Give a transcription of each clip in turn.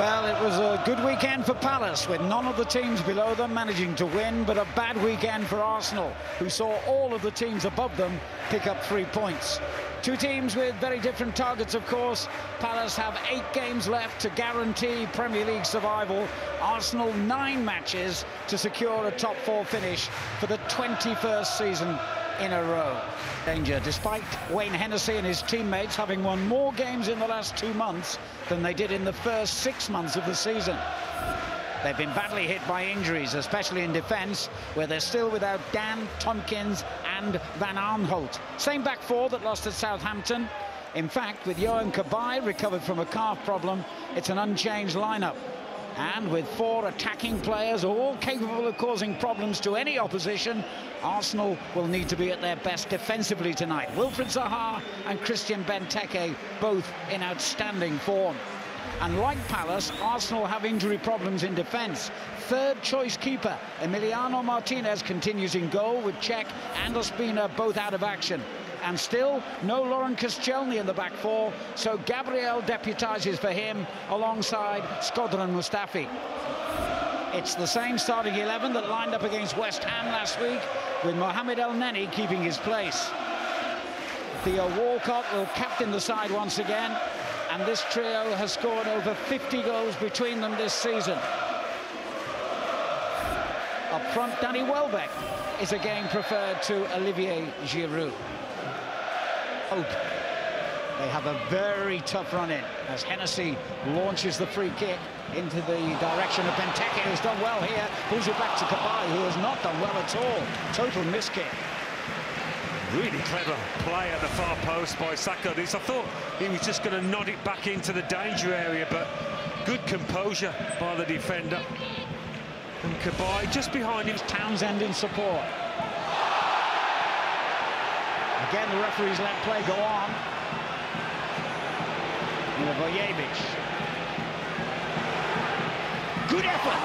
Well, it was a good weekend for Palace, with none of the teams below them managing to win, but a bad weekend for Arsenal, who saw all of the teams above them pick up 3 points. Two teams with very different targets, of course. Palace have 8 games left to guarantee Premier League survival. Arsenal 9 matches to secure a top 4 finish for the 21st season in a row. Danger, despite Wayne Hennessy and his teammates having won more games in the last 2 months than they did in the first 6 months of the season. They've been badly hit by injuries, especially in defence, where they're still without Dan, Tompkins and Van Aanholt. Same back four that lost at Southampton. In fact, with Yohan Cabaye recovered from a calf problem, it's an unchanged lineup. And with 4 attacking players, all capable of causing problems to any opposition, Arsenal will need to be at their best defensively tonight. Wilfried Zaha and Christian Benteke both in outstanding form. And like Palace, Arsenal have injury problems in defence. Third choice keeper Emiliano Martinez continues in goal, with Cech and Ospina both out of action. And still no Laurent Koscielny in the back four, so Gabriel deputises for him alongside Shkodran Mustafi. It's the same starting 11 that lined up against West Ham last week, with Mohamed Elneny keeping his place. Theo Walcott will captain the side once again, and this trio has scored over 50 goals between them this season. Up front, Danny Welbeck is again preferred to Olivier Giroud. They have a very tough run in as Hennessy launches the free kick into the direction of Benteke, who's done well here, pulls it back to Cabaye, who has not done well at all. Total miss kick. Really clever play at the far post by Saka. I thought he was just going to nod it back into the danger area, but good composure by the defender. And Cabaye just behind him. Townsend in support. Again, the referees let play go on. Milivojevic. Good effort.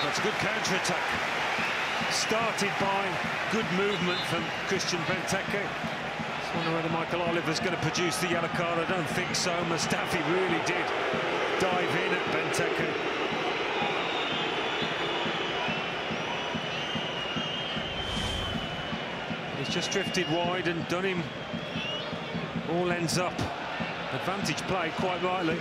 That's a good counter-attack. Started by good movement from Christian Benteke. I wonder whether Michael Oliver's going to produce the yellow card. I don't think so. Mustafi really did dive in at Benteke. He's just drifted wide and done him. All ends up. Advantage play, quite rightly.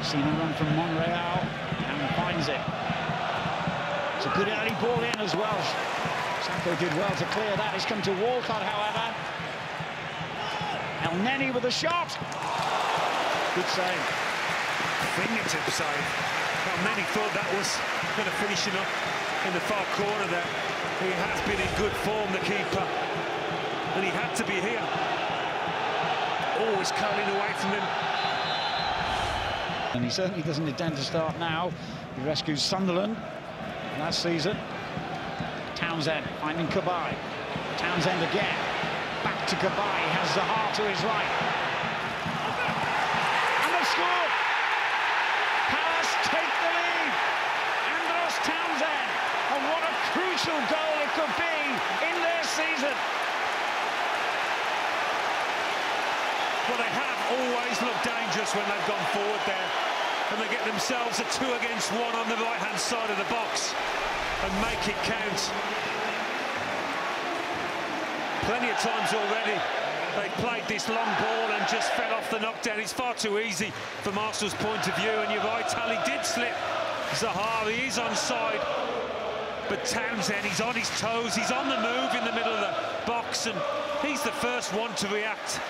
Seen a run from Monreal and finds it. It's a good early ball in as well. Sacco did well to clear that. It's come to Walcott, however. Elneny with a shot. Good save. Fingertip save. Elneny thought that was going to finish him up in the far corner there. He has been in good form, the keeper, and he had to be here. Always curling away from him. And he certainly doesn't intend to start now. He rescues Sunderland last season. Townsend finding Cabaye. Townsend again. Back to Cabaye. He has Zaha to his right. And they've scored! Palace take the lead. Andros Townsend. And what a crucial goal it could be in their season. Well, they have always looked dangerous when they've gone forward there. And they get themselves a 2 against 1 on the right-hand side of the box and make it count. Plenty of times already they played this long ball and just fell off the knockdown. It's far too easy from Arsenal's point of view, and you're right, Tally did slip. Zaha, he is onside, but Townsend, he's on his toes, he's on the move in the middle of the box, and he's the first one to react.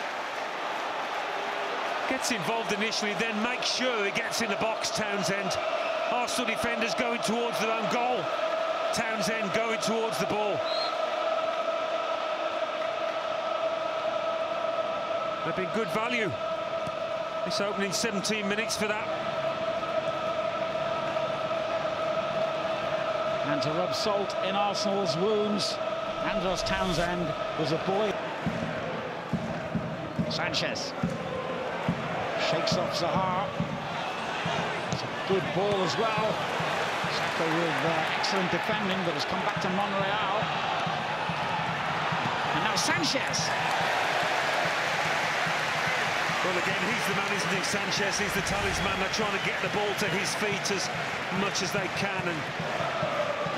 Gets involved initially, then makes sure he gets in the box, Townsend. Arsenal defenders going towards their own goal. Townsend going towards the ball. They've been good value. This opening 17 minutes for that. And to rub salt in Arsenal's wounds, Andros Townsend was a boy. Sanchez shakes off Zaha. It's a good ball as well. Monaco with excellent defending, but has come back to Monreal. And now Sanchez. Well, again, he's the man, isn't he? Sanchez is the talisman. They're trying to get the ball to his feet as much as they can, and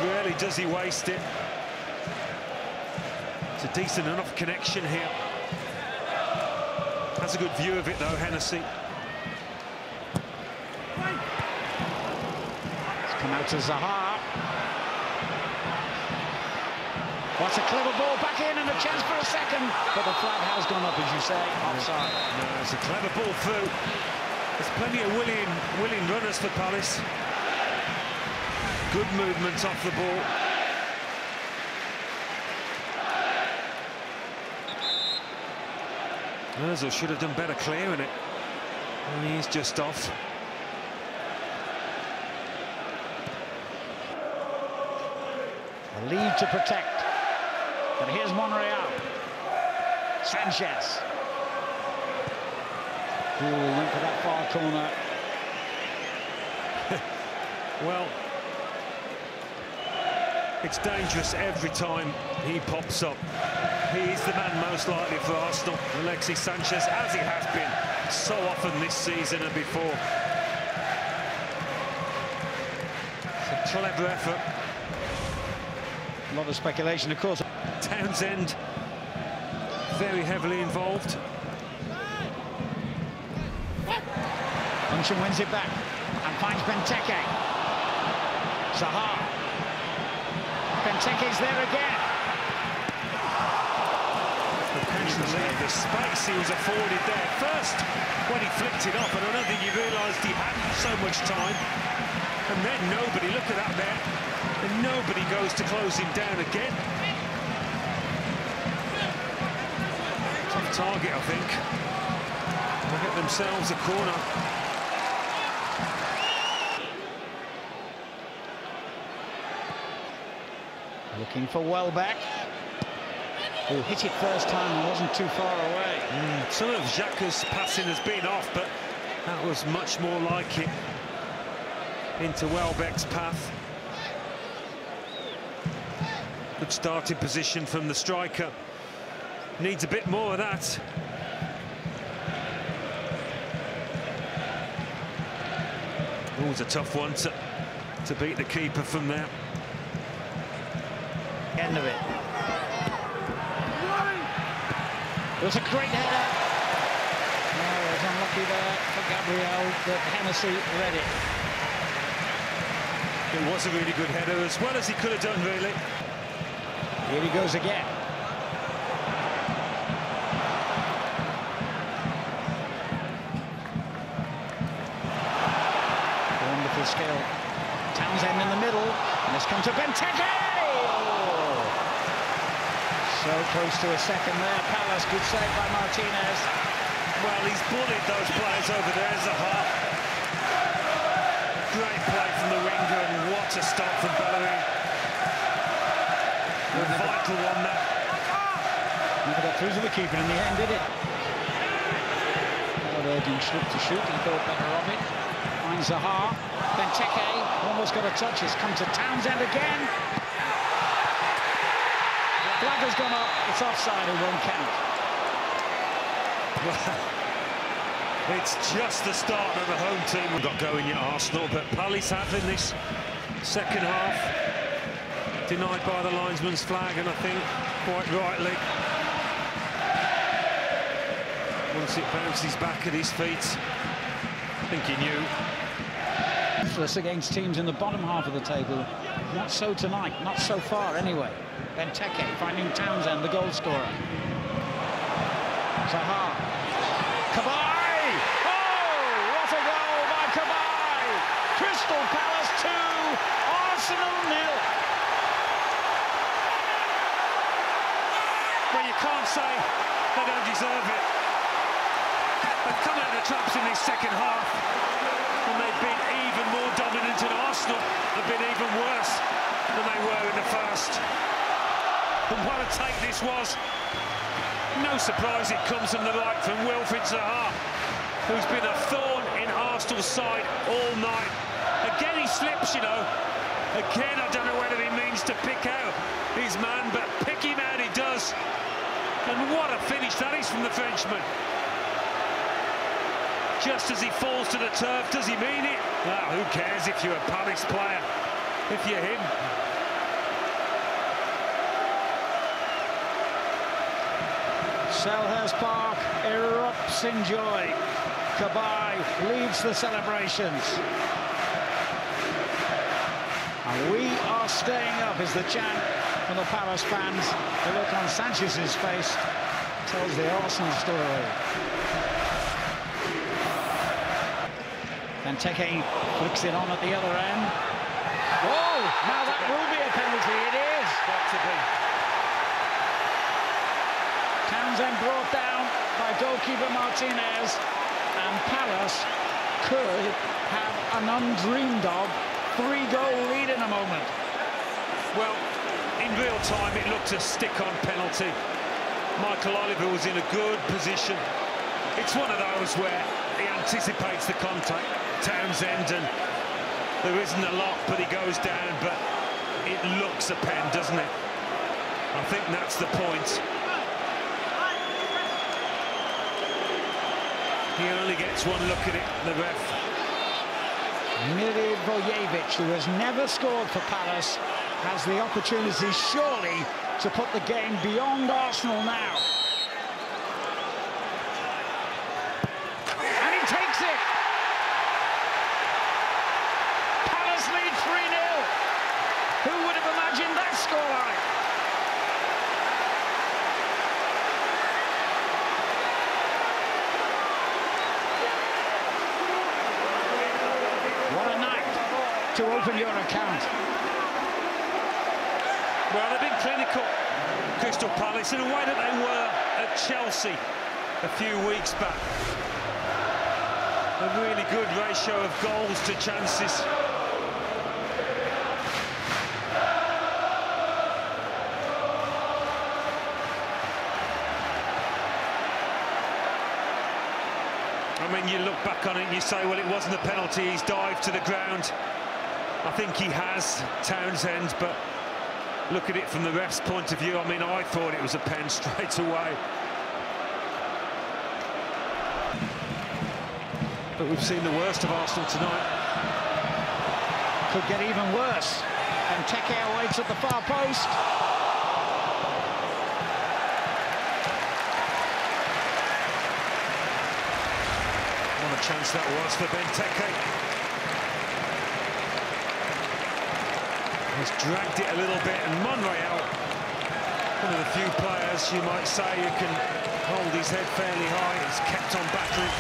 rarely does he waste it. It's a decent enough connection here. Has a good view of it, though, Hennessy. It's come out to Zaha. What's a clever ball back in, and a chance for a second, but the flag has gone up, as you say, offside. No, it's a clever ball through. There's plenty of willing runners for Palace. Good movement off the ball. Ozil should have done better clearing it. And he's just off. A lead to protect. But here's Monreal. Sanchez. Ooh, went for that far corner. Well, it's dangerous every time he pops up. He is the man most likely for Arsenal, Alexis Sanchez, as he has been so often this season and before. It's a clever effort. A lot of speculation, of course. Townsend very heavily involved. Bunchen wins it back and finds Benteke. Zaha. Benteke's there again. The space he was afforded there. First, when he flicked it off, and I don't think he realised he hadn't so much time. And then nobody, look at that there, and nobody goes to close him down again. Tough target, I think. They get themselves a corner. Looking for Welbeck, who hit it first time and wasn't too far away. Some of Xhaka's passing has been off, but that was much more like it into Welbeck's path. Good starting position from the striker. Needs a bit more of that. Always a tough one to beat the keeper from there. End of it. It was a great header. Oh, it was unlucky there for Gabriel that Hennessy read it. It was a really good header, as well as he could have done, really. Here he goes again. Wonderful skill. Townsend in the middle, and it's come to Benteke! Oh. So close to a second there. Palace, good save by Martinez. Well, he's bullied those players over there, Zaha. Great play from the winger, and what a stop from Bellerin. A vital one, that. Never got through to the keeper in the end, did it? Urging Schlupp to shoot, he thought better of it. Finds Zaha. Benteke almost got a touch. It's come to Townsend again. Flag has gone up. It's offside. It won't count. It's just the start of the home team we've got going at Arsenal, but Palace have in this second half. Denied by the linesman's flag, and I think quite rightly. Once it bounces back at his feet, I think he knew. Against teams in the bottom half of the table. Not so tonight, not so far anyway. Benteke finding Townsend, the goal scorer. Zaha. Kabay! Oh, what a goal by Kabay! Crystal Palace 2, Arsenal 0. Well, you can't say they don't deserve it. They've come out of the traps in this second half, and they've been even more dominant, and Arsenal have been even worse than they were in the first. And what a take this was. No surprise it comes from the right from Wilfried Zaha, who's been a thorn in Arsenal's side all night. Again he slips, you know, Again, I don't know whether he means to pick out his man, but pick him out he does. And what a finish that is from the Frenchman. Just as he falls to the turf, does he mean it? Well, who cares if you're a Palace player, if you're him. Selhurst Park erupts in joy. Kabay leads the celebrations. And we are staying up is the chant from the Palace fans. The look on Sanchez's face tells the Arsenal story. And Teke flicks it on at the other end. Whoa! Now that will be a penalty. It is. Got to be. Townsend brought down by goalkeeper Martinez, and Palace could have an undreamed of 3-goal lead in a moment. Well, in real time, it looked a stick-on penalty. Michael Oliver was in a good position. It's one of those where he anticipates the contact, Townsend, and there isn't a lot, but he goes down, but it looks a pen, doesn't it? I think that's the point. He only gets one look at it, the ref. Milivojevic, who has never scored for Palace, has the opportunity, surely, to put the game beyond Arsenal now. And he takes it! Palace lead 3-0. Who would have imagined that scoreline? What a night to open your account. Well, they've been clinical, Crystal Palace, in a way that they were at Chelsea a few weeks back. A really good ratio of goals to chances. I mean, you look back on it and you say, well, it wasn't a penalty, he's dived to the ground. I think he has, Townsend, but look at it from the ref's point of view. I mean, I thought it was a pen straight away. But we've seen the worst of Arsenal tonight. Could get even worse. And Teke waits at the far post. What a chance that was for Benteke. He's dragged it a little bit, and Monreal, one of the few players you might say who can hold his head fairly high, he's kept on battling.